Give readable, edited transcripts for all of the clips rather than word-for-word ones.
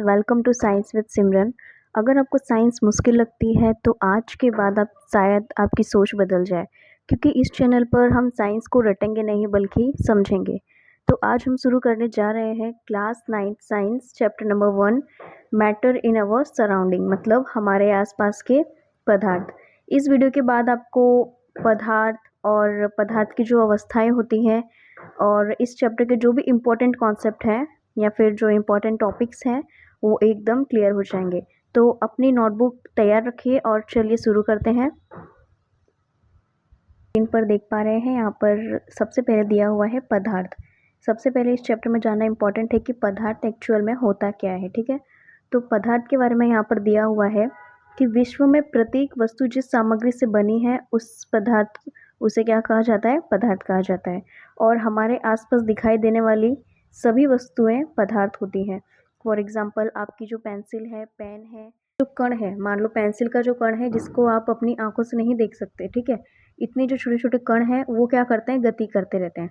Welcome to science with सिमरन। अगर आपको science मुश्किल लगती है तो आज के बाद आप शायद आपकी सोच बदल जाए, क्योंकि इस चैनल पर हम साइंस को रटेंगे नहीं बल्कि समझेंगे। तो आज हम शुरू करने जा रहे हैं class 9 science chapter number 1, matter in our surrounding, मतलब हमारे आसपास के पदार्थ। इस वीडियो के बाद आपको पदार्थ और पदार्थ की जो अवस्थाएं होती हैं और इस चैप्टर के जो भी इम्पोर्टेंट कॉन्सेप्ट हैं या फिर जो इम्पोर्टेंट टॉपिक्स हैं वो एकदम क्लियर हो जाएंगे। तो अपनी नोटबुक तैयार रखिए और चलिए शुरू करते हैं। इन पर देख पा रहे हैं, यहाँ पर सबसे पहले दिया हुआ है पदार्थ। सबसे पहले इस चैप्टर में जानना इम्पोर्टेंट है कि पदार्थ एक्चुअल में होता क्या है। ठीक है, तो पदार्थ के बारे में यहाँ पर दिया हुआ है कि विश्व में प्रत्येक वस्तु जिस सामग्री से बनी है उस पदार्थ उसे क्या कहा जाता है? पदार्थ कहा जाता है। और हमारे आसपास दिखाई देने वाली सभी वस्तुएं पदार्थ होती हैं। फॉर एग्जाम्पल, आपकी जो पेंसिल है, पेन है, जो कण है, मान लो पेंसिल का जो कण है जिसको आप अपनी आंखों से नहीं देख सकते, ठीक है, इतने जो छोटे छोटे कण हैं वो क्या करते हैं? गति करते रहते हैं।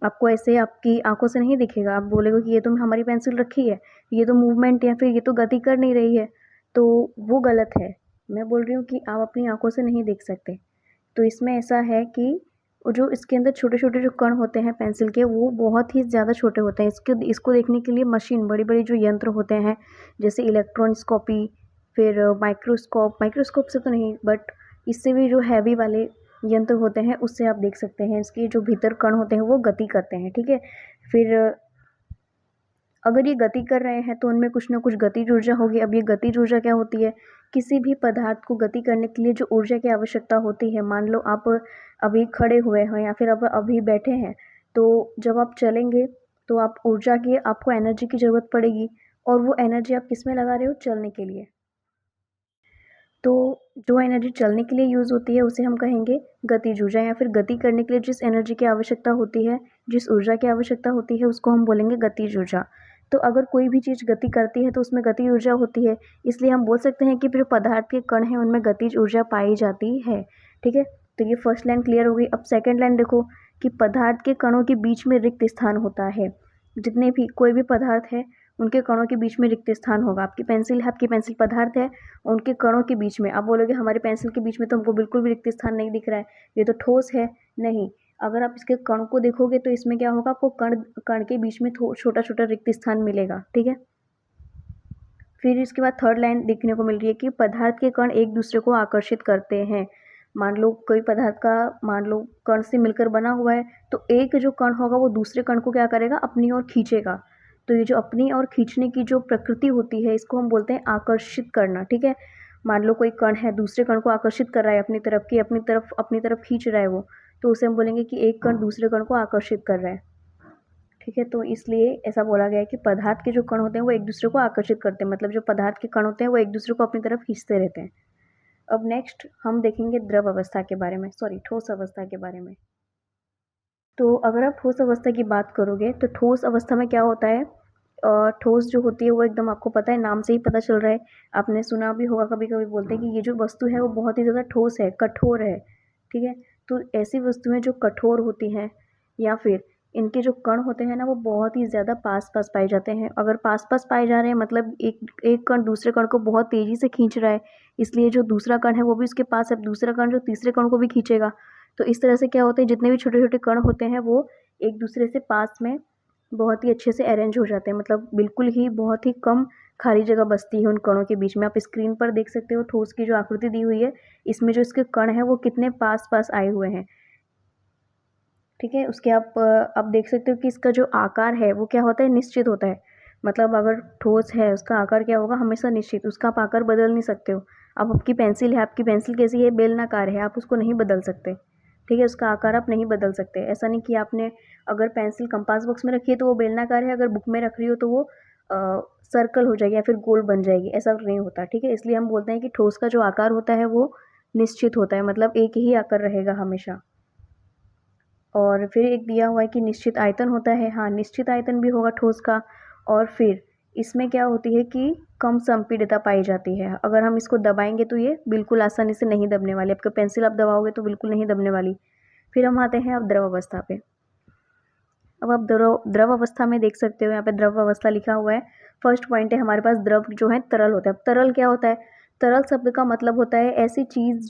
आपको ऐसे आपकी आंखों से नहीं दिखेगा, आप बोलेगे कि ये तो हमारी पेंसिल रखी है, ये तो मूवमेंट या फिर ये तो गति कर नहीं रही है, तो वो गलत है। मैं बोल रही हूँ कि आप अपनी आंखों से नहीं देख सकते। तो इसमें ऐसा है कि जो इसके अंदर छोटे छोटे जो कण होते हैं पेंसिल के, वो बहुत ही ज़्यादा छोटे होते हैं। इसको देखने के लिए मशीन, बड़ी बड़ी जो यंत्र होते हैं जैसे इलेक्ट्रॉनस्कोपी, फिर माइक्रोस्कोप से तो नहीं, बट इससे भी जो हैवी वाले यंत्र होते हैं उससे आप देख सकते हैं। इसके जो भीतर कण होते हैं वो गति करते हैं। ठीक है, फिर अगर ये गति कर रहे हैं तो उनमें कुछ ना कुछ गतिज ऊर्जा होगी। अब ये गतिज ऊर्जा क्या होती है? किसी भी पदार्थ को गति करने के लिए जो ऊर्जा की आवश्यकता होती है, मान लो आप अभी खड़े हुए हैं या फिर आप अभी बैठे हैं, तो जब आप चलेंगे तो आप ऊर्जा की, आपको एनर्जी की ज़रूरत पड़ेगी, और वो एनर्जी आप किस में लगा रहे हो? चलने के लिए। तो जो एनर्जी चलने के लिए यूज़ होती है उसे हम कहेंगे गतिज ऊर्जा, या फिर गति करने के लिए जिस एनर्जी की आवश्यकता होती है, जिस ऊर्जा की आवश्यकता होती है, उसको हम बोलेंगे गतिज ऊर्जा। तो अगर कोई भी चीज़ गति करती है तो उसमें गतिज ऊर्जा होती है, इसलिए हम बोल सकते हैं कि जो पदार्थ के कण हैं उनमें गतिज ऊर्जा पाई जाती है। ठीक है, तो ये फर्स्ट लाइन क्लियर हो गई। अब सेकेंड लाइन देखो कि पदार्थ के कणों के बीच में रिक्त स्थान होता है। जितने भी कोई भी पदार्थ है उनके कणों के बीच में रिक्त स्थान होगा। आपकी पेंसिल है, आपकी पेंसिल पदार्थ है, उनके कणों के बीच में। आप बोलोगे हमारी पेंसिल के बीच में तो हमको बिल्कुल भी रिक्त स्थान नहीं दिख रहा है, ये तो ठोस है। नहीं, अगर आप इसके कण को देखोगे तो इसमें क्या होगा? आपको कण कण के बीच में छोटा छोटा रिक्त स्थान मिलेगा। ठीक है, फिर इसके बाद थर्ड लाइन देखने को मिल रही है कि पदार्थ के कण एक दूसरे को आकर्षित करते हैं। मान लो कोई पदार्थ का, मान लो कण से मिलकर बना हुआ है, तो एक जो कण होगा वो दूसरे कण को क्या करेगा? अपनी ओर खींचेगा। तो ये जो अपनी ओर खींचने की जो प्रकृति होती है इसको हम बोलते हैं आकर्षित करना। ठीक है, मान लो कोई कण है दूसरे कण को आकर्षित कर रहा है अपनी तरफ की, अपनी तरफ खींच रहा है वो, तो उसे हम बोलेंगे कि एक कण दूसरे कण को आकर्षित कर रहा है। ठीक है, तो इसलिए ऐसा बोला गया है कि पदार्थ के जो कण होते हैं वो एक दूसरे को आकर्षित करते हैं, मतलब जो पदार्थ के कण होते हैं वो एक दूसरे को अपनी तरफ खींचते रहते हैं। अब नेक्स्ट हम देखेंगे द्रव अवस्था के बारे में, ठोस अवस्था के बारे में। तो अगर आप ठोस अवस्था की बात करोगे तो ठोस अवस्था में क्या होता है? ठोस जो होती है वो एकदम, आपको पता है, नाम से ही पता चल रहा है। आपने सुना भी होगा, कभी कभी बोलते हैं कि ये जो वस्तु है वो बहुत ही ज़्यादा ठोस है, कठोर है। ठीक है, तो ऐसी वस्तुएं जो कठोर होती हैं या फिर इनके जो कण होते हैं ना वो बहुत ही ज़्यादा पास पास पाए जाते हैं। अगर पास पास पाए जा रहे हैं मतलब एक कण दूसरे कण को बहुत तेज़ी से खींच रहा है, इसलिए जो दूसरा कण है वो भी उसके पास है, दूसरा कण जो तीसरे कण को भी खींचेगा। तो इस तरह से क्या होते हैं, जितने भी छोटे छोटे कण होते हैं वो एक दूसरे से पास में बहुत ही अच्छे से अरेंज हो जाते हैं, मतलब बिल्कुल ही बहुत ही कम खाली जगह बचती है उन कणों के बीच में। आप स्क्रीन पर देख सकते हो ठोस की जो आकृति दी हुई है, इसमें जो इसके कण हैं वो कितने पास पास आए हुए हैं। ठीक है, उसके आप देख सकते हो कि इसका जो आकार है वो क्या होता है? निश्चित होता है। मतलब अगर ठोस है उसका आकार क्या होगा? हमेशा निश्चित, उसका आप आकार बदल नहीं सकते हो। अब आपकी पेंसिल है, आपकी पेंसिल कैसी है? बेलनाकार है, आप उसको नहीं बदल सकते। ठीक है, उसका आकार आप नहीं बदल सकते। ऐसा नहीं कि आपने अगर पेंसिल कंपास बॉक्स में रखी है तो वो बेलनाकार है, अगर बुक में रख रही हो तो वो सर्कल हो जाएगी या फिर गोल बन जाएगी, ऐसा नहीं होता। ठीक है, इसलिए हम बोलते हैं कि ठोस का जो आकार होता है वो निश्चित होता है, मतलब एक ही आकार रहेगा हमेशा। और फिर एक दिया हुआ है कि निश्चित आयतन होता है। हाँ, निश्चित आयतन भी होगा ठोस का। और फिर इसमें क्या होती है कि कम संपीड़ितता पाई जाती है। अगर हम इसको दबाएंगे तो ये बिल्कुल आसानी से नहीं दबने वाली, आपका पेंसिल आप दबाओगे तो बिल्कुल नहीं दबने वाली। फिर हम आते हैं अब द्रव अवस्था पे। अब आप द्रव अवस्था में देख सकते हो, यहाँ पे द्रव अवस्था लिखा हुआ है। फर्स्ट पॉइंट है हमारे पास द्रव जो है तरल होता है। तरल क्या होता है? तरल शब्द का मतलब होता है ऐसी चीज़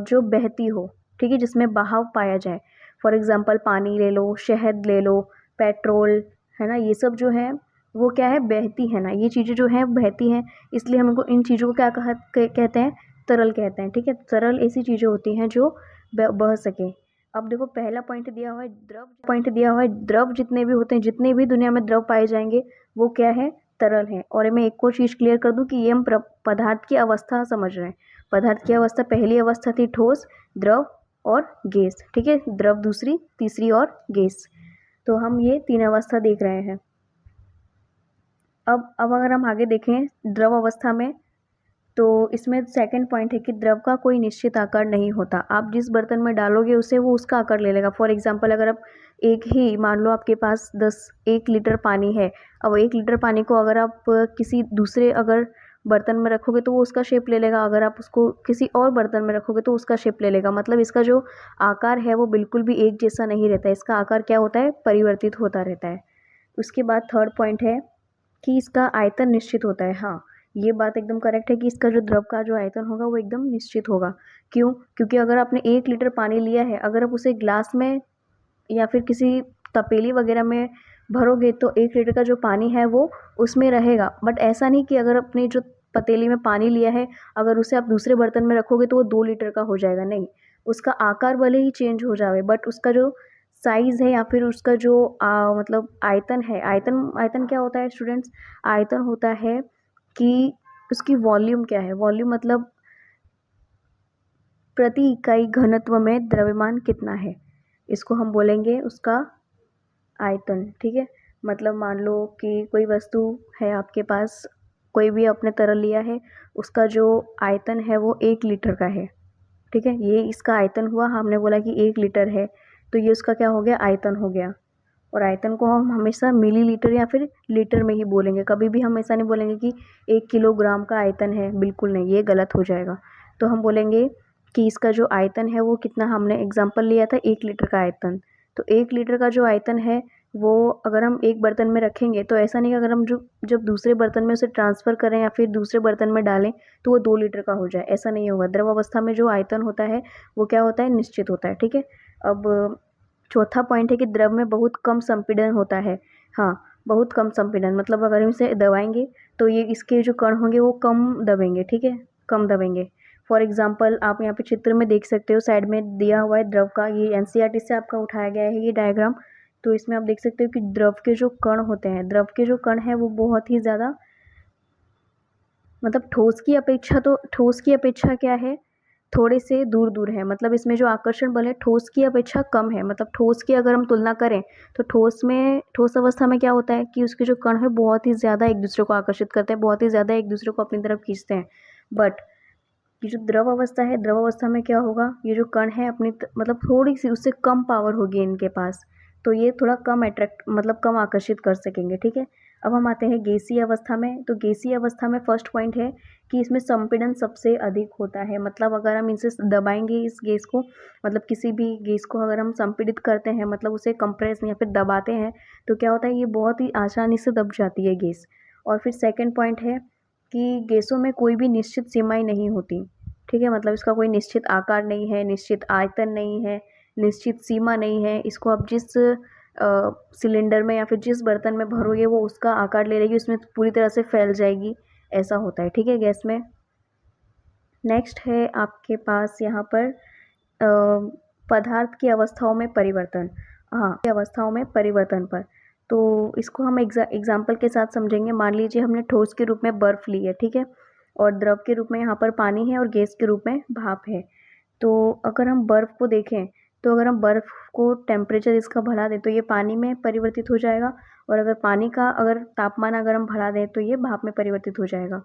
जो बहती हो, ठीक है, जिसमें बहाव पाया जाए। फॉर एग्जाम्पल पानी ले लो, शहद ले लो, पेट्रोल, है ना, ये सब जो है वो क्या है? बहती है ना, ये चीज़ें जो हैं बहती हैं, इसलिए हमको इन चीज़ों को क्या कहते हैं? तरल कहते हैं, ठीक है। तरल ऐसी चीज़ें होती हैं जो बह सकें। अब देखो पहला पॉइंट दिया हुआ है द्रव, पॉइंट दिया हुआ है द्रव जितने भी होते हैं, जितने भी दुनिया में द्रव पाए जाएंगे वो क्या है? तरल है। और मैं एक और चीज़ क्लियर कर दूं कि ये हम पदार्थ की अवस्था समझ रहे हैं। पदार्थ की अवस्था, पहली अवस्था थी ठोस, द्रव और गैस, ठीक है। द्रव दूसरी, तीसरी और गैस। तो हम ये 3 अवस्था देख रहे हैं। अब अगर हम आगे देखें द्रव अवस्था में, तो इसमें सेकंड पॉइंट है कि द्रव का कोई निश्चित आकार नहीं होता। आप जिस बर्तन में डालोगे उसे वो उसका आकार ले लेगा। फॉर एग्जांपल अगर आप एक ही, मान लो आपके पास 1 लीटर पानी है। अब 1 लीटर पानी को अगर आप किसी दूसरे अगर बर्तन में रखोगे तो वो उसका शेप ले लेगा। अगर आप उसको किसी और बर्तन में रखोगे तो उसका शेप ले लेगा। मतलब इसका जो आकार है वो बिल्कुल भी एक जैसा नहीं रहता है। इसका आकार क्या होता है? परिवर्तित होता रहता है। उसके बाद थर्ड पॉइंट है कि इसका आयतन निश्चित होता है। हाँ, ये बात एकदम करेक्ट है कि इसका जो द्रव का जो आयतन होगा वो एकदम निश्चित होगा। क्यों? क्योंकि अगर आपने 1 लीटर पानी लिया है, अगर आप उसे ग्लास में या फिर किसी तपेली वगैरह में भरोगे तो 1 लीटर का जो पानी है वो उसमें रहेगा। बट ऐसा नहीं कि अगर अपनी जो पतीली में पानी लिया है, अगर उसे आप दूसरे बर्तन में रखोगे तो वो 2 लीटर का हो जाएगा। नहीं, उसका आकार भले ही चेंज हो जाए बट उसका जो साइज़ है या फिर उसका जो मतलब आयतन है, आयतन आयतन क्या होता है स्टूडेंट्स? आयतन होता है कि उसकी वॉल्यूम क्या है। वॉल्यूम मतलब प्रति इकाई घनत्व में द्रव्यमान कितना है, इसको हम बोलेंगे उसका आयतन, ठीक है। मतलब मान लो कि कोई वस्तु है आपके पास, कोई भी आपने तरल लिया है, उसका जो आयतन है वो 1 लीटर का है, ठीक है। ये इसका आयतन हुआ, हमने बोला कि 1 लीटर है, तो ये उसका क्या हो गया? आयतन हो गया। और आयतन को हम हमेशा मिलीलीटर या फिर लीटर में ही बोलेंगे। कभी भी हम ऐसा नहीं बोलेंगे कि 1 किलोग्राम का आयतन है, बिल्कुल नहीं, ये गलत हो जाएगा। तो हम बोलेंगे कि इसका जो आयतन है वो कितना, हमने एग्जाम्पल लिया था 1 लीटर का आयतन। तो 1 लीटर का जो आयतन है वो अगर हम एक बर्तन में रखेंगे तो ऐसा नहीं कि अगर हम जब दूसरे बर्तन में उसे ट्रांसफ़र करें या फिर दूसरे बर्तन में डालें तो वो 2 लीटर का हो जाए, ऐसा नहीं होगा। द्रव अवस्था में जो आयतन होता है वो क्या होता है? निश्चित होता है, ठीक है। अब चौथा पॉइंट है कि द्रव में बहुत कम संपीड़न होता है। हाँ, बहुत कम संपीड़न मतलब अगर हम इसे दबाएंगे तो ये इसके जो कण होंगे वो कम दबेंगे, ठीक है, कम दबेंगे। फॉर एग्जांपल आप यहाँ पे चित्र में देख सकते हो, साइड में दिया हुआ है द्रव का, ये एनसीईआरटी से आपका उठाया गया है ये डायग्राम। तो इसमें आप देख सकते हो कि द्रव के जो कण होते हैं, द्रव के जो कण हैं वो बहुत ही ज़्यादा, मतलब ठोस की अपेक्षा क्या है? थोड़े से दूर दूर है। मतलब इसमें जो आकर्षण बल है ठोस की अपेक्षा कम है। मतलब ठोस की अगर हम तुलना करें तो ठोस अवस्था में क्या होता है कि उसके जो कण है बहुत ही ज़्यादा एक दूसरे को आकर्षित करते हैं, बहुत ही ज़्यादा एक दूसरे को अपनी तरफ खींचते हैं। बट ये जो द्रव अवस्था है, द्रव अवस्था में क्या होगा? ये जो कण है मतलब थोड़ी सी उससे कम पावर होगी इनके पास, तो ये थोड़ा कम अट्रैक्ट मतलब कम आकर्षित कर सकेंगे, ठीक है। अब हम आते हैं गैसीय अवस्था में। तो गैसीय अवस्था में फर्स्ट पॉइंट है कि इसमें संपीड़न सबसे अधिक होता है। मतलब अगर हम इसे दबाएंगे इस गैस को, मतलब किसी भी गैस को अगर हम संपीड़ित करते हैं, मतलब उसे कंप्रेस या फिर दबाते हैं, तो क्या होता है? ये बहुत ही आसानी से दब जाती है गैस। और फिर सेकेंड पॉइंट है कि गैसों में कोई भी निश्चित सीमाएं नहीं होती, ठीक है। मतलब इसका कोई निश्चित आकार नहीं है, निश्चित आयतन नहीं है, निश्चित सीमा नहीं है। इसको आप जिस सिलेंडर में या फिर जिस बर्तन में भरोगे वो उसका आकार ले लेगी, उसमें पूरी तरह से फैल जाएगी, ऐसा होता है, ठीक है, गैस में। नेक्स्ट है आपके पास यहाँ पर पदार्थ की अवस्थाओं में परिवर्तन। हाँ, अवस्थाओं में परिवर्तन पर, तो इसको हम एग्जाम्पल के साथ समझेंगे। मान लीजिए हमने ठोस के रूप में बर्फ़ ली है, ठीक है, और द्रव के रूप में यहाँ पर पानी है और गैस के रूप में भाप है। तो अगर हम बर्फ़ को देखें तो अगर हम बर्फ़ को टेम्परेचर इसका बढ़ा दें तो ये पानी में परिवर्तित हो जाएगा, और अगर पानी का अगर तापमान अगर हम बढ़ा दें तो ये भाप में परिवर्तित हो जाएगा।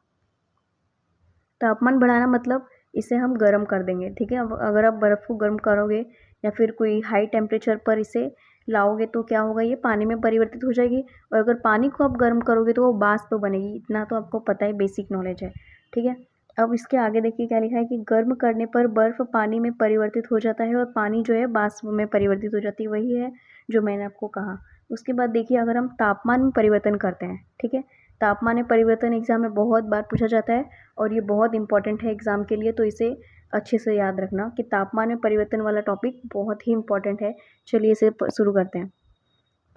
तापमान बढ़ाना मतलब इसे हम गर्म कर देंगे, ठीक है। अब अगर आप बर्फ़ को गर्म करोगे या फिर कोई हाई टेम्परेचर पर इसे लाओगे तो क्या होगा? ये पानी में परिवर्तित हो जाएगी। और अगर पानी को आप गर्म करोगे तो वो वाष्प बनेगी, इतना तो आपको पता है, बेसिक नॉलेज है, ठीक है। अब इसके आगे देखिए क्या लिखा है कि गर्म करने पर बर्फ़ पानी में परिवर्तित हो जाता है और पानी जो है वाष्प में परिवर्तित हो जाती है। वही है जो मैंने आपको कहा। उसके बाद देखिए अगर हम तापमान में परिवर्तन करते हैं, ठीक है, तापमान में परिवर्तन एग्जाम में बहुत बार पूछा जाता है और ये बहुत इंपॉर्टेंट है एग्जाम के लिए, तो इसे अच्छे से याद रखना कि तापमान में परिवर्तन वाला टॉपिक बहुत ही इंपॉर्टेंट है। चलिए इसे शुरू करते हैं।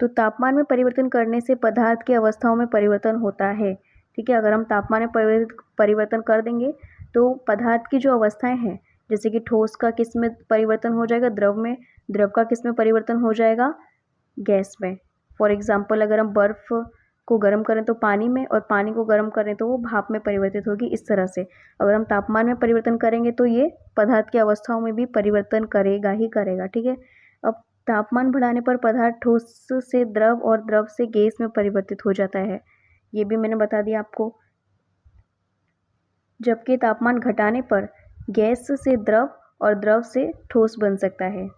तो तापमान में परिवर्तन करने से पदार्थ की अवस्थाओं में परिवर्तन होता है, ठीक है। अगर हम तापमान में परिवर्तन कर देंगे तो पदार्थ की जो अवस्थाएं हैं, जैसे कि ठोस का किस में परिवर्तन हो जाएगा, द्रव में, द्रव का किस में परिवर्तन हो जाएगा, गैस में। फॉर एग्जाम्पल अगर हम बर्फ़ को गर्म करें तो पानी में, और पानी को गर्म करें तो वो भाप में परिवर्तित होगी। इस तरह से अगर हम तापमान में परिवर्तन करेंगे तो ये पदार्थ की अवस्थाओं में भी परिवर्तन करेगा ही करेगा, ठीक है। अब तापमान बढ़ाने पर पदार्थ ठोस से द्रव और द्रव से गैस में परिवर्तित हो जाता है, ये भी मैंने बता दिया आपको। जबकि तापमान घटाने पर गैस से द्रव और द्रव से ठोस बन सकता है।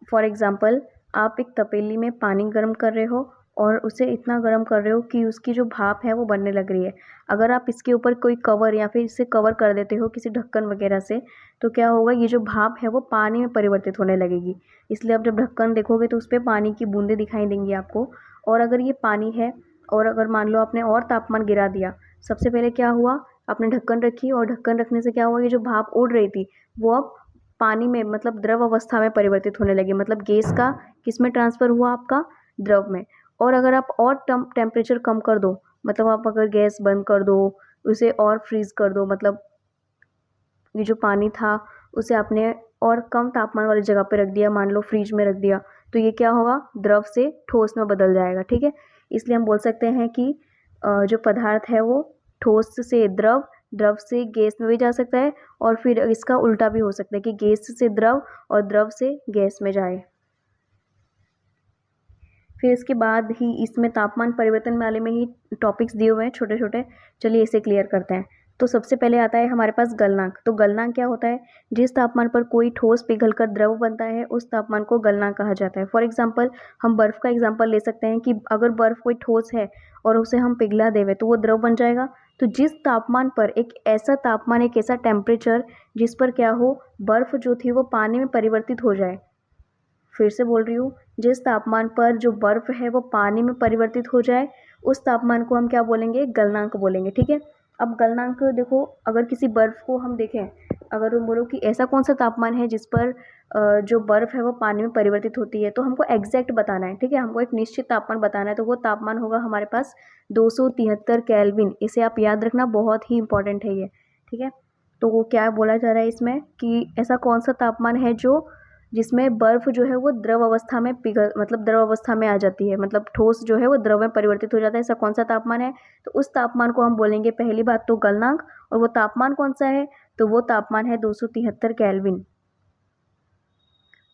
फॉर एग्ज़ाम्पल आप एक तपेली में पानी गर्म कर रहे हो और उसे इतना गर्म कर रहे हो कि उसकी जो भाप है वो बनने लग रही है। अगर आप इसके ऊपर कोई कवर या फिर इसे कवर कर देते हो किसी ढक्कन वगैरह से, तो क्या होगा, ये जो भाप है वो पानी में परिवर्तित होने लगेगी। इसलिए आप जब ढक्कन देखोगे तो उस पर पानी की बूंदें दिखाई देंगी आपको। और अगर ये पानी है और अगर मान लो आपने और तापमान गिरा दिया, सबसे पहले क्या हुआ, आपने ढक्कन रखी और ढक्कन रखने से क्या हुआ, ये जो भाप उड़ रही थी वो अब पानी में मतलब द्रव अवस्था में परिवर्तित होने लगी। मतलब गैस का किस में ट्रांसफ़र हुआ, आपका द्रव में। और अगर आप और टेम्परेचर कम कर दो, मतलब आप अगर गैस बंद कर दो, उसे और फ्रीज़ कर दो, मतलब ये जो पानी था उसे आपने और कम तापमान वाली जगह पे रख दिया, मान लो फ्रिज में रख दिया, तो ये क्या होगा, द्रव से ठोस में बदल जाएगा, ठीक है। इसलिए हम बोल सकते हैं कि जो पदार्थ है वो ठोस से द्रव, द्रव से गैस में भी जा सकता है, और फिर इसका उल्टा भी हो सकता है कि गैस से द्रव और द्रव से गैस में जाए। फिर इसके बाद ही इसमें तापमान परिवर्तन वाले में ही टॉपिक्स दिए हुए हैं छोटे छोटे, चलिए इसे क्लियर करते हैं। तो सबसे पहले आता है हमारे पास गलनांक। तो गलनांक क्या होता है, जिस तापमान पर कोई ठोस पिघलकर द्रव बनता है उस तापमान को गलनांक कहा जाता है। फॉर एग्जांपल हम बर्फ़ का एग्जांपल ले सकते हैं कि अगर बर्फ़ कोई ठोस है और उसे हम पिघला देवे तो वो द्रव बन जाएगा। तो जिस तापमान पर एक ऐसा तापमान, एक ऐसा टेम्परेचर जिस पर क्या हो, बर्फ़ जो थी वो पानी में परिवर्तित हो जाए। फिर से बोल रही हूँ, जिस तापमान पर जो बर्फ़ है वो पानी में परिवर्तित हो जाए उस तापमान को हम क्या बोलेंगे, गलनांक बोलेंगे, ठीक है। अब गलनांक देखो, अगर किसी बर्फ़ को हम देखें, अगर तुम बोलो कि ऐसा कौन सा तापमान है जिस पर जो बर्फ़ है वो पानी में परिवर्तित होती है, तो हमको एग्जैक्ट बताना है, ठीक है। हमको एक निश्चित तापमान बताना है, तो वो तापमान होगा हमारे पास 273 केल्विन। इसे आप याद रखना, बहुत ही इंपॉर्टेंट है ये, ठीक है। तो वो क्या बोला जा रहा है इसमें कि ऐसा कौन सा तापमान है जो जिसमें बर्फ़ जो है वो द्रव अवस्था में पिघल, मतलब द्रव अवस्था में आ जाती है, मतलब ठोस जो है वो द्रव में परिवर्तित हो जाता है, ऐसा कौन सा तापमान है। तो उस तापमान को हम बोलेंगे पहली बात तो गलनांक, और वो तापमान कौन सा है, तो वो तापमान है 273 केल्विन।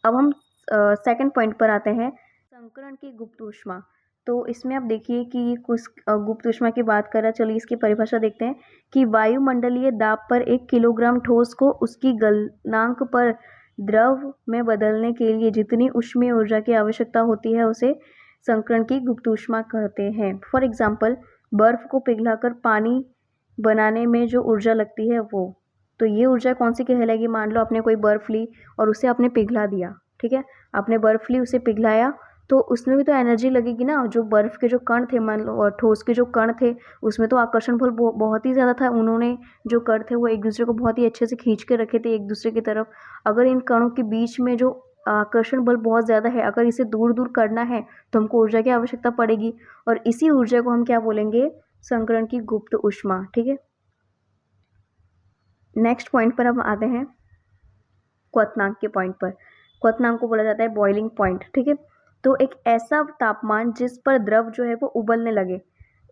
अब हम सेकंड पॉइंट पर आते हैं, संकरण की गुप्त ऊष्मा। तो इसमें आप देखिए कि कुछ गुप्त ऊष्मा की बात कर रहा है। चलिए इसकी परिभाषा देखते हैं कि वायुमंडलीय दाब पर 1 किलोग्राम ठोस को उसकी गलनांक पर द्रव में बदलने के लिए जितनी ऊष्मीय ऊर्जा की आवश्यकता होती है उसे संकरण की गुप्त ऊष्मा कहते हैं। फॉर एग्जाम्पल बर्फ़ को पिघलाकर पानी बनाने में जो ऊर्जा लगती है वो, तो ये ऊर्जा कौन सी कहलाएगी। मान लो आपने कोई बर्फ़ ली और उसे आपने पिघला दिया, ठीक है, आपने बर्फ़ ली उसे पिघलाया, तो उसमें भी तो एनर्जी लगेगी ना। जो बर्फ़ के जो कण थे, मान लो, और ठोस के जो कण थे उसमें तो आकर्षण बल बहुत ही ज़्यादा था। उन्होंने जो कण थे वो एक दूसरे को बहुत ही अच्छे से खींच के रखे थे एक दूसरे की तरफ। अगर इन कणों के बीच में जो आकर्षण बल बहुत ज़्यादा है, अगर इसे दूर दूर करना है तो हमको ऊर्जा की आवश्यकता पड़ेगी, और इसी ऊर्जा को हम क्या बोलेंगे, संकरण की गुप्त ऊष्मा, ठीक है। नेक्स्ट पॉइंट पर हम आते हैं क्वथनांक के पॉइंट पर। क्वथनांक को बोला जाता है बॉइलिंग पॉइंट, ठीक है। तो एक ऐसा तापमान जिस पर द्रव जो है वो उबलने लगे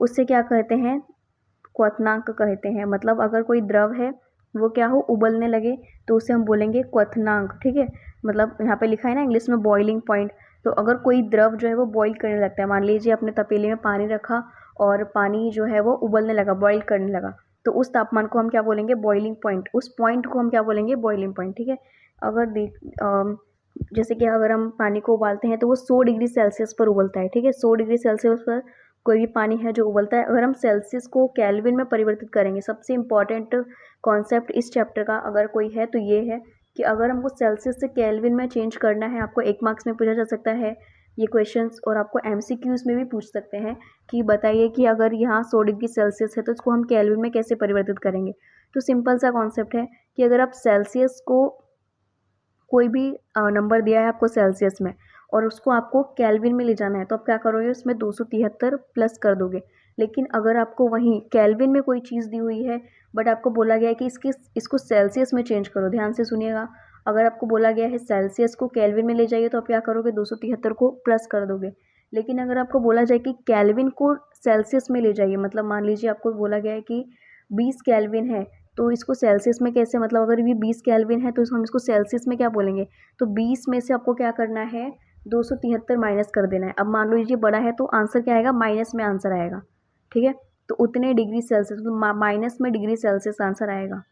उससे क्या कहते हैं, क्वथनांक कहते हैं। मतलब अगर कोई द्रव है वो क्या हो, उबलने लगे, तो उसे हम बोलेंगे क्वथनांक, ठीक है। मतलब यहाँ पे लिखा है ना इंग्लिश में बॉइलिंग पॉइंट। तो अगर कोई द्रव जो है वो बॉईल करने लगता है, मान लीजिए अपने तपेले में पानी रखा और पानी जो है वो उबलने लगा, बॉईल करने लगा, तो उस तापमान को हम क्या बोलेंगे, बॉइलिंग पॉइंट। उस पॉइंट को हम क्या बोलेंगे, बॉइलिंग पॉइंट, ठीक है। अगर जैसे कि अगर हम पानी को उबालते हैं तो वो 100 डिग्री सेल्सियस पर उबलता है, ठीक है। 100 डिग्री सेल्सियस पर कोई भी पानी है जो उबलता है। अगर हम सेल्सियस को केल्विन में परिवर्तित करेंगे, सबसे इम्पॉर्टेंट कॉन्सेप्ट इस चैप्टर का अगर कोई है तो ये है कि अगर हमको सेल्सियस से केल्विन में चेंज करना है, आपको 1 मार्क्स में पूछा जा सकता है ये क्वेश्चंस, और आपको एमसीक्यूज़ में भी पूछ सकते हैं कि बताइए कि अगर यहाँ 100 डिग्री सेल्सियस है तो इसको हम केल्विन में कैसे परिवर्तित करेंगे। तो सिंपल सा कॉन्सेप्ट है कि अगर आप सेल्सियस को कोई भी नंबर दिया है आपको सेल्सियस में और उसको आपको केल्विन में ले जाना है, तो आप क्या करोगे, उसमें 273 प्लस कर दोगे। लेकिन अगर आपको वहीं केल्विन में कोई चीज़ दी हुई है बट आपको बोला गया है कि इसको सेल्सियस में चेंज करो, ध्यान से सुनिएगा। अगर आपको बोला गया है सेल्सियस को केल्विन में ले जाइए तो आप क्या करोगे, 273 को प्लस कर दोगे। लेकिन अगर आपको बोला जाए कि केल्विन को सेल्सियस में ले जाइए, मतलब मान लीजिए आपको बोला गया है कि 20 केल्विन है, तो इसको सेल्सियस में कैसे, मतलब अगर ये 20 केल्विन है तो हम इसको सेल्सियस में क्या बोलेंगे, तो 20 में से आपको क्या करना है, 273 माइनस कर देना है। अब मान लीजिए बड़ा है तो आंसर क्या आएगा, माइनस में आंसर आएगा, ठीक है। तो उतने डिग्री सेल्सियस, तो माइनस में डिग्री सेल्सियस आंसर आएगा,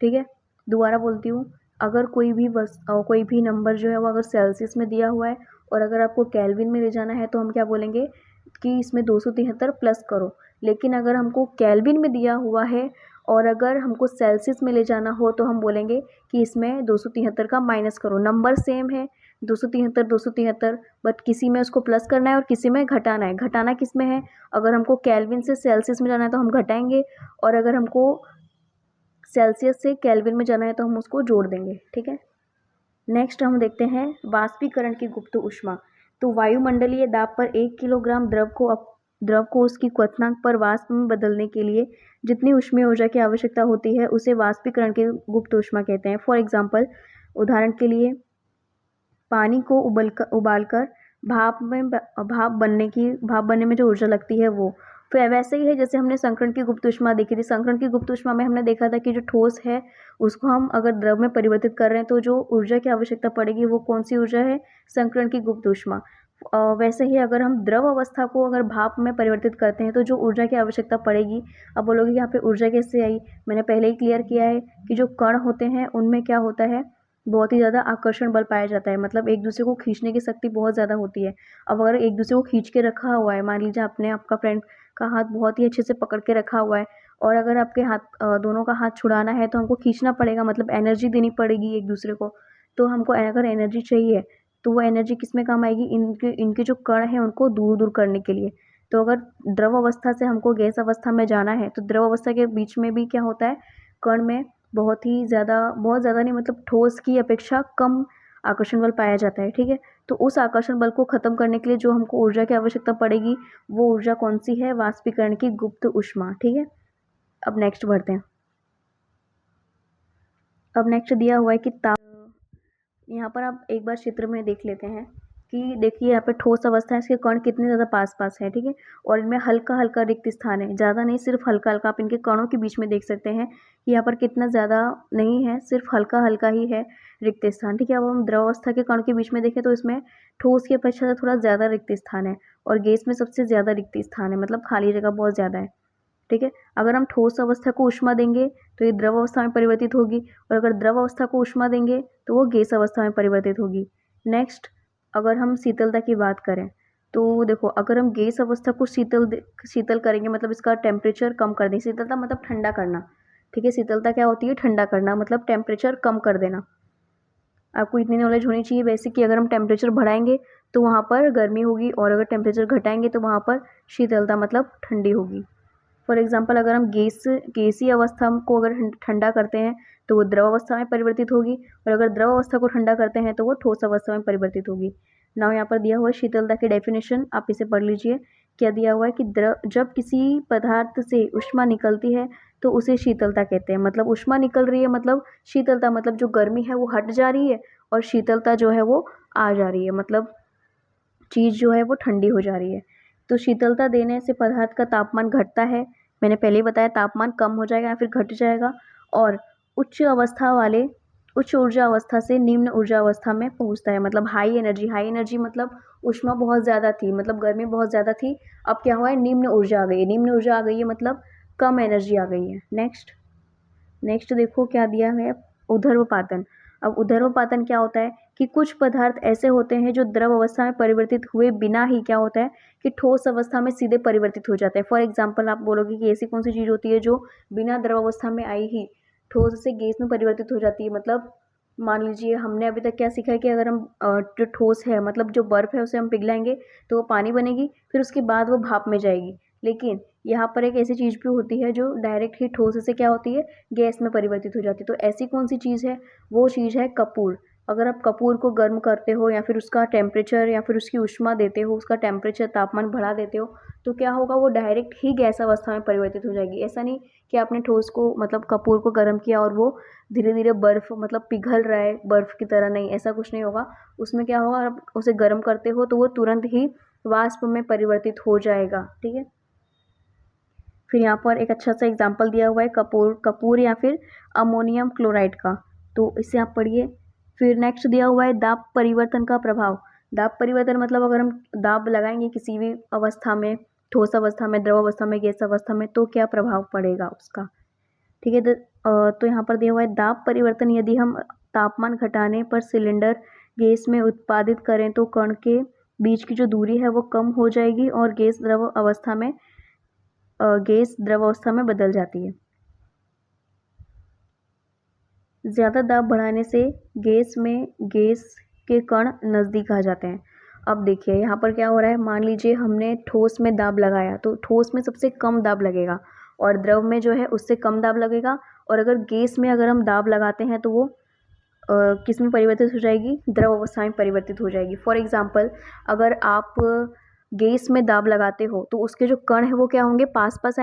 ठीक है। दोबारा बोलती हूँ, अगर कोई भी नंबर जो है वो अगर सेल्सियस में दिया हुआ है और अगर आपको केल्विन में ले जाना है तो हम क्या बोलेंगे कि इसमें 273 प्लस करो। लेकिन अगर हमको केल्विन में दिया हुआ है और अगर हमको सेल्सियस में ले जाना हो तो हम बोलेंगे कि इसमें 273 का माइनस करो। नंबर सेम है, 273, बट किसी में उसको प्लस करना है और किसी में घटाना है। घटाना किस में है, अगर हमको केल्विन से सेल्सियस में जाना है तो हम घटाएंगे, और अगर हमको सेल्सियस से केल्विन में जाना है तो हम उसको जोड़ देंगे, ठीक है। नेक्स्ट हम देखते हैं वाष्पीकरण की गुप्त ऊष्मा। तो वायुमंडलीय दाब पर 1 किलोग्राम द्रव को उसकी क्वथनांक पर वाष्प में बदलने के लिए जितनी ऊष्मीय ऊर्जा की आवश्यकता होती है उसे वाष्पीकरण की गुप्त ऊष्मा कहते हैं। फॉर एग्जाम्पल, उदाहरण के लिए पानी को उबालकर भाप बनने में जो ऊर्जा लगती है वो। फिर वैसे ही है जैसे हमने संकरण की गुप्त ऊष्मा देखी थी। संकरण की गुप्त ऊष्मा में हमने देखा था कि जो ठोस है उसको हम अगर द्रव में परिवर्तित कर रहे हैं तो जो ऊर्जा की आवश्यकता पड़ेगी वो कौन सी ऊर्जा है, संकरण की गुप्त ऊष्मा। वैसे ही अगर हम द्रव अवस्था को अगर भाप में परिवर्तित करते हैं तो जो ऊर्जा की आवश्यकता पड़ेगी, अब बोलोगे यहाँ पे ऊर्जा कैसे आई, मैंने पहले ही क्लियर किया है कि जो कण होते हैं उनमें क्या होता है, बहुत ही ज़्यादा आकर्षण बल पाया जाता है, मतलब एक दूसरे को खींचने की शक्ति बहुत ज़्यादा होती है। अब अगर एक दूसरे को खींच के रखा हुआ है, मान लीजिए आपने आपका फ्रेंड का हाथ बहुत ही अच्छे से पकड़ के रखा हुआ है और अगर आपके दोनों का हाथ छुड़ाना है तो हमको खींचना पड़ेगा, मतलब एनर्जी देनी पड़ेगी एक दूसरे को। तो हमको अगर एनर्जी चाहिए तो वो एनर्जी किस में काम आएगी, इनके जो कण हैं उनको दूर दूर करने के लिए। तो अगर द्रव अवस्था से हमको गैस अवस्था में जाना है तो द्रव अवस्था के बीच में भी क्या होता है, कण में बहुत ज़्यादा नहीं, मतलब ठोस की अपेक्षा कम आकर्षण बल पाया जाता है, ठीक है। तो उस आकर्षण बल को ख़त्म करने के लिए जो हमको ऊर्जा की आवश्यकता पड़ेगी वो ऊर्जा कौन सी है, वाष्पीकरण की गुप्त ऊष्मा, ठीक है। अब नेक्स्ट बढ़ते हैं। अब नेक्स्ट दिया हुआ है कि यहाँ पर आप एक बार चित्र में देख लेते हैं कि देखिए यहाँ पे ठोस अवस्था है, इसके कण कितने ज़्यादा पास पास है, ठीक है। और इनमें हल्का हल्का रिक्त स्थान है, ज़्यादा नहीं, सिर्फ हल्का हल्का। आप इनके कणों के बीच में देख सकते हैं कि यहाँ पर कितना ज़्यादा नहीं है, सिर्फ हल्का हल्का ही है रिक्त स्थान, ठीक है। अब हम द्रव अवस्था के कण के बीच में देखें तो इसमें ठोस की अपेक्षा से थोड़ा ज़्यादा रिक्त स्थान है और गैस में सबसे ज़्यादा रिक्त स्थान है, मतलब खाली जगह बहुत ज़्यादा है, ठीक है। अगर हम ठोस अवस्था को ऊष्मा देंगे तो ये द्रव अवस्था में परिवर्तित होगी और अगर द्रव अवस्था को ऊष्मा देंगे तो वो गैस अवस्था में परिवर्तित होगी। नेक्स्ट, अगर हम शीतलता की बात करें तो देखो, अगर हम गैस अवस्था को शीतल करेंगे, मतलब इसका टेम्परेचर कम कर दें। शीतलता मतलब ठंडा करना, ठीक है। शीतलता क्या होती है, ठंडा करना, मतलब टेम्परेचर कम कर देना। आपको इतनी नॉलेज होनी चाहिए बेसिक कि अगर हम टेम्परेचर बढ़ाएंगे तो वहाँ पर गर्मी होगी और अगर टेम्परेचर घटाएंगे तो वहाँ पर शीतलता मतलब ठंडी होगी। फॉर एग्जांपल, अगर हम गैसीय अवस्था को अगर ठंडा करते हैं तो वो द्रव अवस्था में परिवर्तित होगी और अगर द्रव अवस्था को ठंडा करते हैं तो वो ठोस अवस्था में परिवर्तित होगी। नाउ यहाँ पर दिया हुआ है शीतलता की डेफिनेशन, आप इसे पढ़ लीजिए। क्या दिया हुआ है कि जब किसी पदार्थ से ऊष्मा निकलती है तो उसे शीतलता कहते हैं। मतलब ऊष्मा निकल रही है मतलब शीतलता, मतलब जो गर्मी है वो हट जा रही है और शीतलता जो है वो आ जा रही है, मतलब चीज़ जो है वो ठंडी हो जा रही है। तो शीतलता देने से पदार्थ का तापमान घटता है, मैंने पहले ही बताया, तापमान कम हो जाएगा या फिर घट जाएगा और उच्च ऊर्जा अवस्था से निम्न ऊर्जा अवस्था में पहुंचता है। मतलब हाई एनर्जी मतलब ऊष्मा बहुत ज़्यादा थी, मतलब गर्मी बहुत ज़्यादा थी, अब क्या हुआ है, निम्न ऊर्जा आ गई है, मतलब कम एनर्जी आ गई है। नेक्स्ट देखो क्या दिया है, ऊर्ध्वपातन। अब ऊर्ध्वपातन क्या होता है कि कुछ पदार्थ ऐसे होते हैं जो द्रव अवस्था में परिवर्तित हुए बिना ही क्या होता है कि ठोस अवस्था में सीधे परिवर्तित हो जाते हैं। फॉर एग्जांपल, आप बोलोगे कि ऐसी कौन सी चीज़ होती है जो बिना द्रव अवस्था में आई ही ठोस से गैस में परिवर्तित हो जाती है। मतलब मान लीजिए हमने अभी तक क्या सीखा है कि अगर हम जो ठोस है मतलब जो बर्फ़ है उसे हम पिघलाएंगे तो वो पानी बनेगी, फिर उसके बाद वो भाप में जाएगी। लेकिन यहाँ पर एक ऐसी चीज़ भी होती है जो डायरेक्ट ही ठोस से क्या होती है, गैस में परिवर्तित हो जाती है। तो ऐसी कौन सी चीज़ है, वो चीज़ है कपूर। अगर आप कपूर को गर्म करते हो या फिर उसका टेम्परेचर या फिर उसकी ऊष्मा देते हो, उसका टेम्परेचर तापमान बढ़ा देते हो, तो क्या होगा, वो डायरेक्ट ही गैस अवस्था में परिवर्तित हो जाएगी। ऐसा नहीं कि आपने ठोस को मतलब कपूर को गर्म किया और वो धीरे धीरे बर्फ़ मतलब पिघल रहा है बर्फ़ की तरह, नहीं, ऐसा कुछ नहीं होगा। उसमें क्या होगा, आप उसे गर्म करते हो तो वो तुरंत ही वाष्प में परिवर्तित हो जाएगा, ठीक है। फिर यहाँ पर एक अच्छा सा एग्जाम्पल दिया हुआ है कपूर या फिर अमोनियम क्लोराइड का, तो इसे आप पढ़िए। फिर नेक्स्ट दिया हुआ है दाब परिवर्तन का प्रभाव। दाब परिवर्तन मतलब अगर हम दाब लगाएंगे किसी भी अवस्था में, ठोस अवस्था में, द्रव अवस्था में, गैस अवस्था में, तो क्या प्रभाव पड़ेगा उसका, ठीक है। तो यहाँ पर दिया हुआ है दाब परिवर्तन, यदि हम तापमान घटाने पर सिलेंडर गैस में उत्पादित करें तो कण के बीच की जो दूरी है वो कम हो जाएगी और गैस द्रव अवस्था में बदल जाती है। ज़्यादा दाब बढ़ाने से गैस के कण नज़दीक आ जाते हैं। अब देखिए यहाँ पर क्या हो रहा है, मान लीजिए हमने ठोस में दाब लगाया तो ठोस में सबसे कम दाब लगेगा और द्रव में जो है उससे कम दाब लगेगा, और अगर गैस में अगर हम दाब लगाते हैं तो वो किस में परिवर्तित हो जाएगी, द्रव अवस्था में परिवर्तित हो जाएगी। फॉर एग्ज़ाम्पल, अगर आप गैस में दाब लगाते हो तो उसके जो कण हैं वो क्या होंगे, पास-पास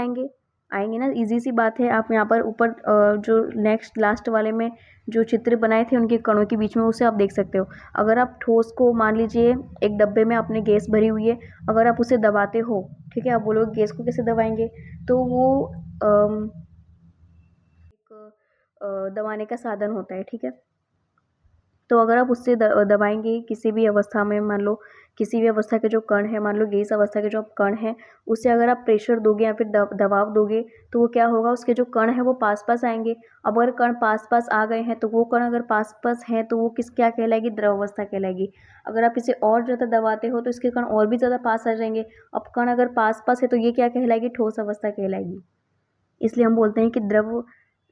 आएँगे ना, ईज़ी सी बात है। आप यहाँ पर ऊपर जो नेक्स्ट लास्ट वाले में जो चित्र बनाए थे उनके कणों के बीच में, उसे आप देख सकते हो। अगर आप ठोस को मान लीजिए एक डब्बे में आपने गैस भरी हुई है, अगर आप उसे दबाते हो, ठीक है, आप बोलोगे गैस को कैसे दबाएँगे, तो वो एक दबाने का साधन होता है, ठीक है। तो अगर आप उससे दबाएँगे किसी भी अवस्था में, मान लो किसी भी अवस्था के जो कण हैं, मान लो गैस अवस्था के जो कण हैं, उससे अगर आप प्रेशर दोगे या फिर दबाव दोगे, तो वो क्या होगा, उसके जो कण हैं वो पास-पास आएँगे। अब अगर कण पास-पास आ गए हैं, तो वो कण अगर पास-पास हैं, तो वो क्या कहलाएगी, द्रव अवस्था कहलाएगी। अगर आप इसे और ज़्यादा दबाते हो, तो इसके कण और भी ज़्यादा पास आ जाएँगे। अब कण अगर पास-पास है, तो ये क्या कहलाएगी, ठोस अवस्था कहलाएगी। इसलिए हम बोलते हैं कि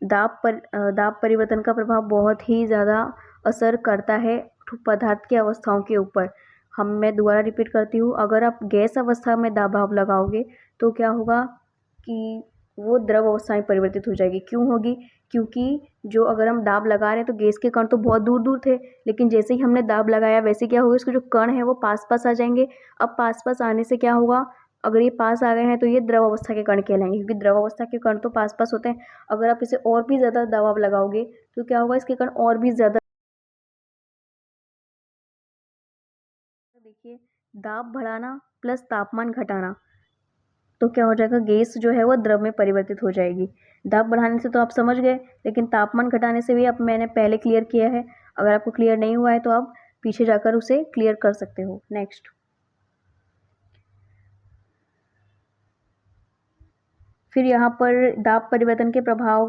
दाब परिवर्तन का प्रभाव बहुत ही ज़्यादा असर करता है पदार्थ की अवस्थाओं के ऊपर। मैं दोबारा रिपीट करती हूँ, अगर आप गैस अवस्था में दबाव लगाओगे तो क्या होगा कि वो द्रव अवस्था में परिवर्तित हो जाएगी। क्यों होगी? क्योंकि जो अगर हम दाब लगा रहे हैं तो गैस के कण तो बहुत दूर-दूर थे, लेकिन जैसे ही हमने दाब लगाया वैसे क्या होगा, उसके जो कण हैं वो पास-पास आ जाएँगे। अब पास-पास आने से क्या होगा, अगर ये पास आ गए हैं तो ये द्रव अवस्था के कण कहलाएंगे, क्योंकि द्रव अवस्था के कण तो पास-पास होते हैं। अगर आप इसे और भी ज़्यादा दबाव लगाओगे तो क्या होगा, इसके कण और भी ज़्यादा, देखिए, दाब बढ़ाना प्लस तापमान घटाना, तो क्या हो जाएगा, गैस जो है वो द्रव में परिवर्तित हो जाएगी। दाब बढ़ाने से तो आप समझ गए, लेकिन तापमान घटाने से भी अब मैंने पहले क्लियर किया है। अगर आपको क्लियर नहीं हुआ है तो आप पीछे जाकर उसे क्लियर कर सकते हो। नेक्स्ट, फिर यहाँ पर दाब परिवर्तन के प्रभाव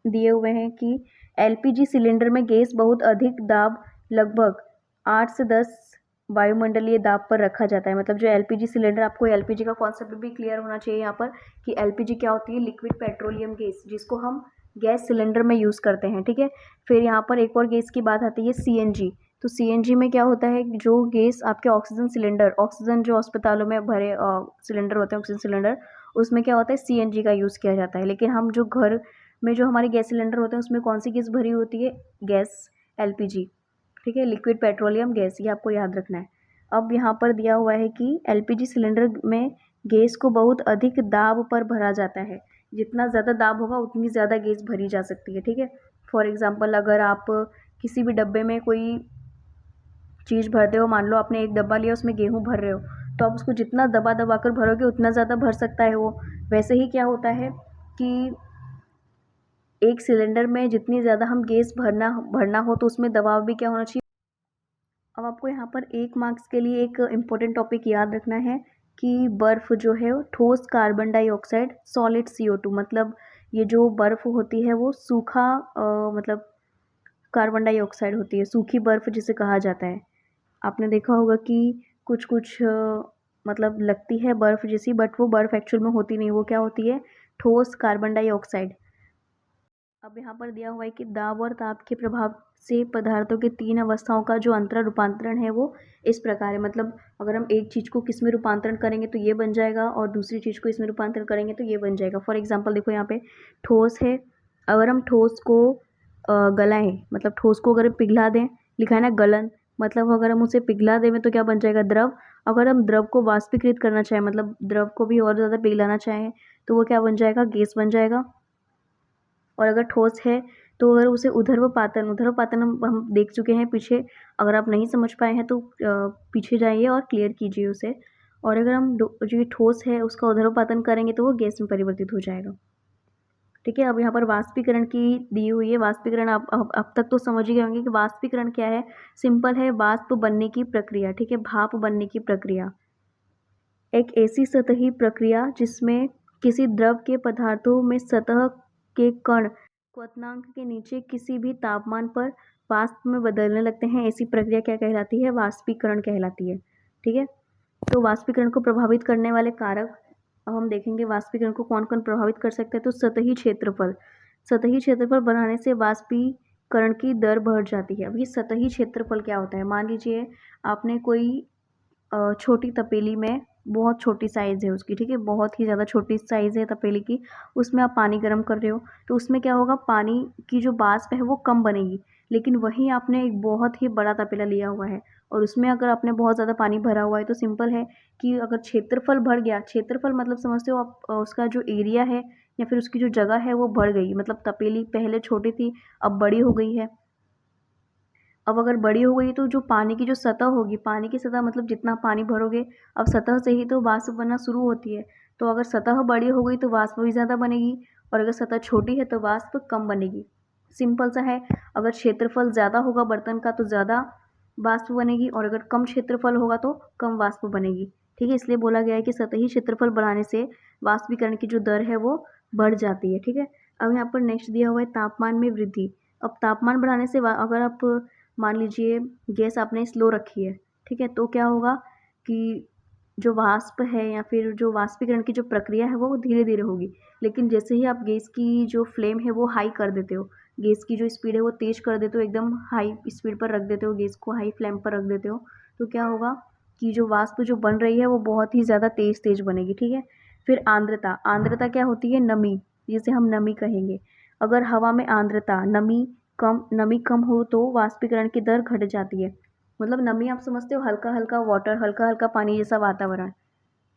दिए हुए हैं कि एलपीजी सिलेंडर में गैस बहुत अधिक दाब, लगभग 8 से 10 वायुमंडलीय दाब पर रखा जाता है। मतलब जो एलपीजी सिलेंडर, आपको एलपीजी का कॉन्सेप्ट भी क्लियर होना चाहिए यहाँ पर कि एलपीजी क्या होती है, लिक्विड पेट्रोलियम गैस, जिसको हम गैस सिलेंडर में यूज़ करते हैं, ठीक है। फिर यहाँ पर एक और गैस की बात आती है, सीएनजी। तो सीएनजी में क्या होता है, जो गैस आपके ऑक्सीजन सिलेंडर, ऑक्सीजन जो अस्पतालों में भरे सिलेंडर होते हैं, ऑक्सीजन सिलेंडर, उसमें क्या होता है, सीएनजी का यूज़ किया जाता है। लेकिन हम जो घर में जो हमारे गैस सिलेंडर होते हैं उसमें कौन सी गैस भरी होती है, गैस एलपीजी, ठीक है, लिक्विड पेट्रोलियम गैस, ये आपको याद रखना है। अब यहाँ पर दिया हुआ है कि एलपीजी सिलेंडर में गैस को बहुत अधिक दाब पर भरा जाता है। जितना ज़्यादा दाब होगा उतनी ज़्यादा गैस भरी जा सकती है, ठीक है। फॉर एग्ज़ाम्पल, अगर आप किसी भी डब्बे में कोई चीज़ भरते हो, मान लो आपने एक डब्बा लिया, उसमें गेहूँ भर रहे हो, तो आप उसको जितना दबा कर भरोगे उतना ज़्यादा भर सकता है वो। वैसे ही क्या होता है कि एक सिलेंडर में जितनी ज़्यादा हम गैस भरना हो तो उसमें दबाव भी क्या होना चाहिए। अब आपको यहाँ पर 1 मार्क्स के लिए एक इम्पोर्टेंट टॉपिक याद रखना है कि बर्फ़ जो है वो ठोस कार्बन डाइऑक्साइड, सॉलिड CO2, मतलब ये जो बर्फ़ होती है वो सूखा मतलब कार्बन डाइऑक्साइड होती है, सूखी बर्फ़ जिसे कहा जाता है। आपने देखा होगा कि कुछ-कुछ मतलब लगती है बर्फ़ जैसी, बट वो बर्फ़ एक्चुअल में होती नहीं, वो क्या होती है, ठोस कार्बन डाइऑक्साइड। अब यहाँ पर दिया हुआ है कि दाब और ताप के प्रभाव से पदार्थों के 3 अवस्थाओं का जो अंतरा रूपांतरण है वो इस प्रकार है। मतलब अगर हम एक चीज़ को किस में रूपांतरण करेंगे तो ये बन जाएगा, और दूसरी चीज़ को इसमें रूपांतरण करेंगे तो ये बन जाएगा। फॉर एग्जांपल देखो यहाँ पे ठोस है, अगर हम ठोस को गलाएं, मतलब ठोस को अगर पिघला दें, लिखा है ना गलन, मतलब अगर हम उसे पिघला दें तो क्या बन जाएगा, द्रव। अगर हम द्रव को वाष्पीकृत करना चाहें, मतलब द्रव को भी और ज़्यादा पिघलाना चाहें, तो वो क्या बन जाएगा, गैस बन जाएगा। और अगर ठोस है तो अगर उसे ऊर्ध्वपातन हम देख चुके हैं पीछे, अगर आप नहीं समझ पाए हैं तो पीछे जाइए और क्लियर कीजिए उसे। और अगर हम जो ठोस है उसका ऊर्ध्वपातन करेंगे तो वो गैस में परिवर्तित हो जाएगा। ठीक है, अब यहाँ पर वाष्पीकरण की दी हुई है। वाष्पीकरण आप अब तक तो समझ ही गए होंगे कि वाष्पीकरण क्या है। सिंपल है, वाष्प बनने की प्रक्रिया। ठीक है, भाप बनने की प्रक्रिया, एक ऐसी सतही प्रक्रिया जिसमें किसी द्रव के पदार्थों में सतह के कण क्वथनांक के नीचे किसी भी तापमान पर वाष्प में बदलने लगते हैं। ऐसी प्रक्रिया क्या कहलाती है, वाष्पीकरण कहलाती है। ठीक है, तो वाष्पीकरण को प्रभावित करने वाले कारक अब हम देखेंगे। वाष्पीकरण को कौन कौन प्रभावित कर सकते हैं, तो सतही क्षेत्रफल। सतही क्षेत्रफल बढ़ाने से वाष्पीकरण की दर बढ़ जाती है। अब ये सतही क्षेत्रफल क्या होता है, मान लीजिए आपने कोई छोटी तपेली में, बहुत छोटी साइज़ है उसकी, ठीक है, बहुत ही ज़्यादा छोटी साइज़ है तपेली की, उसमें आप पानी गर्म कर रहे हो, तो उसमें क्या होगा, पानी की जो वाष्प है वो कम बनेगी। लेकिन वहीं आपने एक बहुत ही बड़ा तपेला लिया हुआ है और उसमें अगर आपने बहुत ज़्यादा पानी भरा हुआ है, तो सिंपल है कि अगर क्षेत्रफल बढ़ गया, क्षेत्रफल मतलब समझते हो आप, उसका जो एरिया है या फिर उसकी जो जगह है वो बढ़ गई, मतलब तपेली पहले छोटी थी अब बड़ी हो गई है। अब अगर बड़ी हो गई तो जो पानी की जो सतह होगी, पानी की सतह मतलब जितना पानी भरोगे, अब सतह से ही तो वाष्प बनना शुरू होती है। तो अगर सतह बड़ी हो गई तो वाष्प भी ज़्यादा बनेगी, और अगर सतह छोटी है तो वाष्प कम बनेगी। सिंपल सा है, अगर क्षेत्रफल ज़्यादा होगा बर्तन का तो ज़्यादा वाष्प बनेगी, और अगर कम क्षेत्रफल होगा तो कम वाष्प बनेगी। ठीक है, इसलिए बोला गया है कि सतही क्षेत्रफल बढ़ाने से वाष्पीकरण की जो दर है वो बढ़ जाती है। ठीक है, अब यहाँ पर नेक्स्ट दिया हुआ है तापमान में वृद्धि। अब तापमान बढ़ाने से अगर आप मान लीजिए गैस आपने स्लो रखी है, ठीक है, तो क्या होगा कि जो वाष्प है या फिर जो वाष्पीकरण की जो प्रक्रिया है वो धीरे धीरे होगी। लेकिन जैसे ही आप गैस की जो फ्लेम है वो हाई कर देते हो, गैस की जो स्पीड है वो तेज़ कर देते हो, एकदम हाई स्पीड पर रख देते हो, गैस को हाई फ्लेम पर रख देते हो, तो क्या होगा कि जो वाष्प जो बन रही है वो बहुत ही ज़्यादा तेज़ तेज़ बनेगी। ठीक है, फिर आर्द्रता। आर्द्रता क्या होती है, नमी, जिसे हम नमी कहेंगे। अगर हवा में आर्द्रता नमी कम हो तो वाष्पीकरण की दर घट जाती है। मतलब नमी आप समझते हो, हल्का हल्का वाटर, हल्का हल्का पानी जैसा वातावरण।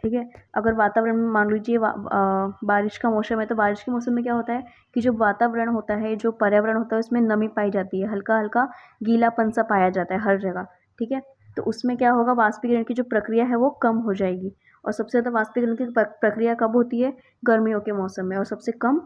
ठीक है, अगर वातावरण में मान लीजिए बारिश का मौसम है, तो बारिश के मौसम में क्या होता है कि जो वातावरण होता है, जो पर्यावरण होता है, उसमें नमी पाई जाती है, हल्का हल्का गीलापन सा पाया जाता है हर जगह। ठीक है, तो उसमें क्या होगा, वाष्पीकरण की जो प्रक्रिया है वो कम हो जाएगी। और सबसे ज़्यादा वाष्पीकरण की प्रक्रिया कब होती है, गर्मियों के मौसम में, और सबसे कम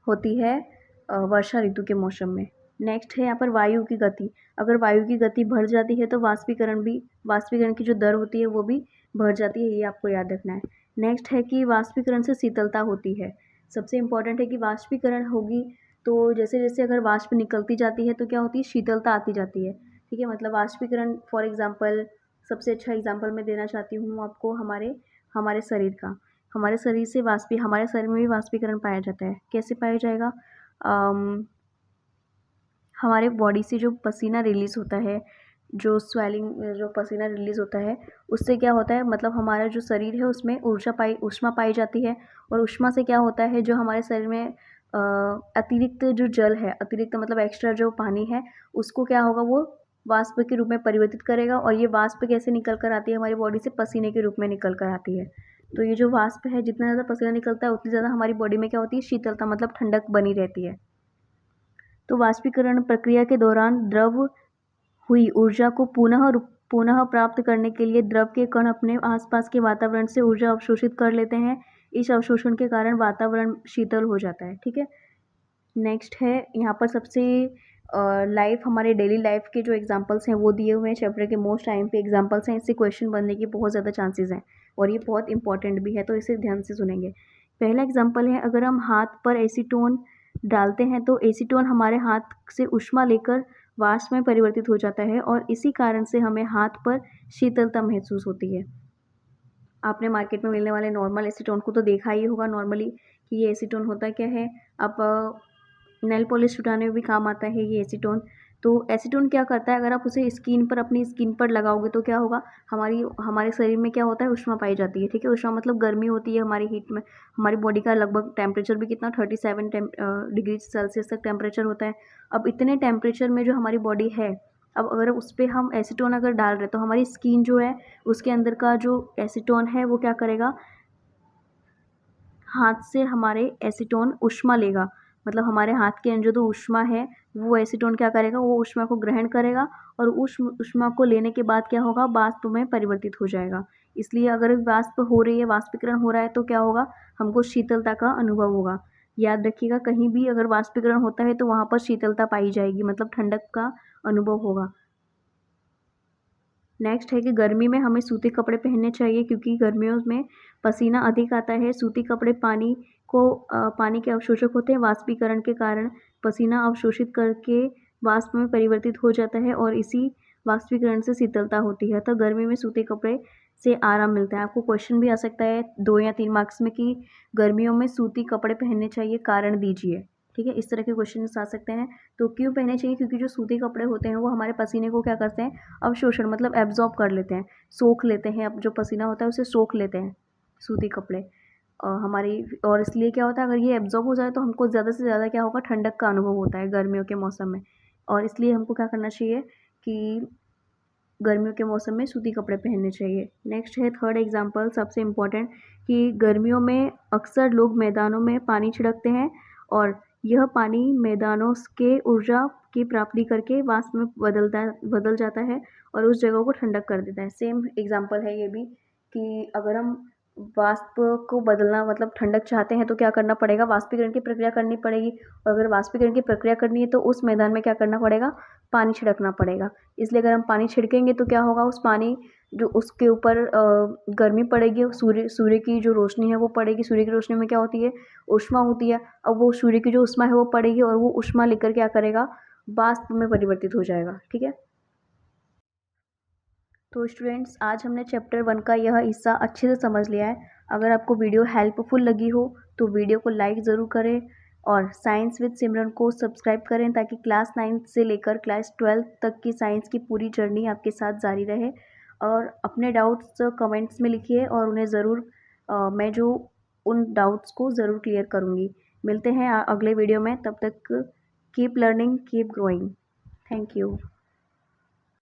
होती है वर्षा ऋतु के मौसम में। नेक्स्ट है यहाँ पर वायु की गति। अगर वायु की गति बढ़ जाती है तो वाष्पीकरण की जो दर होती है वो भी बढ़ जाती है, ये आपको याद रखना है। नेक्स्ट है कि वाष्पीकरण से शीतलता होती है। सबसे इम्पॉर्टेंट है कि वाष्पीकरण होगी तो जैसे जैसे अगर वाष्प निकलती जाती है तो क्या होती है, शीतलता आती जाती है। ठीक है, मतलब वाष्पीकरण फॉर एग्जाम्पल, सबसे अच्छा एग्जाम्पल मैं देना चाहती हूँ आपको हमारे हमारे शरीर का। हमारे शरीर में भी वाष्पीकरण पाया जाता है। कैसे पाया जाएगा, हमारे बॉडी से जो पसीना रिलीज़ होता है, जो पसीना रिलीज़ होता है, उससे क्या होता है, मतलब हमारा जो शरीर है उसमें ऊष्मा पाई जाती है। और ऊष्मा से क्या होता है, जो हमारे शरीर में अतिरिक्त जो जल है, अतिरिक्त मतलब एक्स्ट्रा जो पानी है, उसको क्या होगा, वो वाष्प के रूप में परिवर्तित करेगा। और ये वाष्प कैसे निकल कर आती है, हमारी बॉडी से पसीने के रूप में निकल कर आती है। तो ये जो वाष्प है, जितना ज़्यादा पसीना निकलता है उतनी ज़्यादा हमारी बॉडी में क्या होती है, शीतलता मतलब ठंडक बनी रहती है। तो वाष्पीकरण प्रक्रिया के दौरान द्रव हुई ऊर्जा को पुनः प्राप्त करने के लिए द्रव के कण अपने आसपास के वातावरण से ऊर्जा अवशोषित कर लेते हैं। इस अवशोषण के कारण वातावरण शीतल हो जाता है। ठीक है, नेक्स्ट है यहाँ पर सबसे हमारे डेली लाइफ के जो एग्जांपल्स हैं वो दिए हुए हैं, चैप्टर के मोस्ट टाइम पे एग्जांपल्स हैं। इससे क्वेश्चन बनने की बहुत ज़्यादा चांसेस हैं और ये बहुत इंपॉर्टेंट भी है, तो इसे ध्यान से सुनेंगे। पहला एग्जांपल है, अगर हम हाथ पर एसीटोन डालते हैं तो एसीटोन हमारे हाथ से ऊष्मा लेकर वाष्प में परिवर्तित हो जाता है और इसी कारण से हमें हाथ पर शीतलता महसूस होती है। आपने मार्केट में मिलने वाले नॉर्मल एसीटोन को तो देखा ही होगा नॉर्मली कि ये एसीटोन होता क्या है। अब नेल पॉलिश छुटाने में भी काम आता है ये एसीटोन। तो एसीटोन क्या करता है, अगर आप उसे स्किन पर, अपनी स्किन पर लगाओगे तो क्या होगा, हमारे शरीर में क्या होता है, ऊष्मा पाई जाती है। ठीक है, ऊष्मा मतलब गर्मी होती है हमारी हीट में। हमारी बॉडी का लगभग टेम्परेचर भी कितना 37 डिग्री सेल्सियस तक टेम्परेचर होता है। अब इतने टेम्परेचर में जो हमारी बॉडी है, अब अगर उस पर हम एसीटोन अगर डाल रहे तो हमारी स्किन जो है उसके अंदर का जो एसीटोन है वो क्या करेगा, हाथ से हमारे एसीटोन ऊष्मा लेगा। मतलब हमारे हाथ के अंदर जो ऊष्मा है वो एसीटोन क्या करेगा, वो ऊष्मा को ग्रहण करेगा और ऊष्मा को लेने के बाद क्या होगा, वाष्प में परिवर्तित हो जाएगा। इसलिए अगर वाष्प हो रही है, वाष्पीकरण हो रहा है तो क्या होगा, हमको शीतलता का अनुभव होगा। याद रखिएगा, कहीं भी अगर वाष्पीकरण होता है तो वहाँ पर शीतलता पाई जाएगी, मतलब ठंडक का अनुभव होगा। नेक्स्ट है कि गर्मी में हमें सूती कपड़े पहनने चाहिए, क्योंकि गर्मियों में पसीना अधिक आता है। सूती कपड़े पानी के अवशोषक होते हैं। वाष्पीकरण के कारण पसीना अवशोषित करके वाष्प में परिवर्तित हो जाता है और इसी वाष्पीकरण से शीतलता होती है। तो गर्मी में सूती कपड़े से आराम मिलता है। आपको क्वेश्चन भी आ सकता है 2 या 3 मार्क्स में कि गर्मियों में सूती कपड़े पहनने चाहिए, कारण दीजिए। ठीक है, इस तरह के क्वेश्चन आ सकते हैं। तो क्यों पहनने चाहिए, क्योंकि जो सूती कपड़े होते हैं वो हमारे पसीने को क्या करते हैं, अवशोषण मतलब एब्जॉर्ब कर लेते हैं, सोख लेते हैं। अब जो पसीना होता है उसे सोख लेते हैं सूती कपड़े हमारी। और इसलिए क्या होता है, अगर ये एब्जॉर्ब हो जाए तो हमको ज़्यादा से ज़्यादा क्या होगा, ठंडक का अनुभव होता है गर्मियों के मौसम में। और इसलिए हमको क्या करना चाहिए कि गर्मियों के मौसम में सूती कपड़े पहनने चाहिए। नेक्स्ट है थर्ड एग्जाम्पल, सबसे इम्पॉर्टेंट, कि गर्मियों में अक्सर लोग मैदानों में पानी छिड़कते हैं और यह पानी मैदानों के ऊर्जा की प्राप्ति करके वाष्प में बदल जाता है और उस जगह को ठंडक कर देता है। सेम एग्जाम्पल है ये भी, कि अगर हम वाष्प को बदलना मतलब ठंडक चाहते हैं तो क्या करना पड़ेगा, वाष्पीकरण की प्रक्रिया करनी पड़ेगी। और अगर वाष्पीकरण की प्रक्रिया करनी है तो उस मैदान में क्या करना पड़ेगा, पानी छिड़कना पड़ेगा। इसलिए अगर हम पानी छिड़केंगे तो क्या होगा, उस पानी जो उसके ऊपर गर्मी पड़ेगी, सूर्य की जो रोशनी है वो पड़ेगी। सूर्य की रोशनी में क्या होती है, ऊष्मा होती है। अब वो सूर्य की जो ऊष्मा है वो पड़ेगी और वो ऊष्मा लेकर क्या करेगा, वाष्प में परिवर्तित हो जाएगा। ठीक है, तो स्टूडेंट्स आज हमने चैप्टर 1 का यह हिस्सा अच्छे से समझ लिया है। अगर आपको वीडियो हेल्पफुल लगी हो तो वीडियो को लाइक ज़रूर करें और साइंस विद सिमरन को सब्सक्राइब करें, ताकि क्लास 9 से लेकर क्लास 12 तक की साइंस की पूरी जर्नी आपके साथ जारी रहे। और अपने डाउट्स कमेंट्स में लिखिए और उन्हें ज़रूर मैं जो उन डाउट्स को ज़रूर क्लियर करूँगी। मिलते हैं अगले वीडियो में, तब तक keep learning, keep growing. Thank you.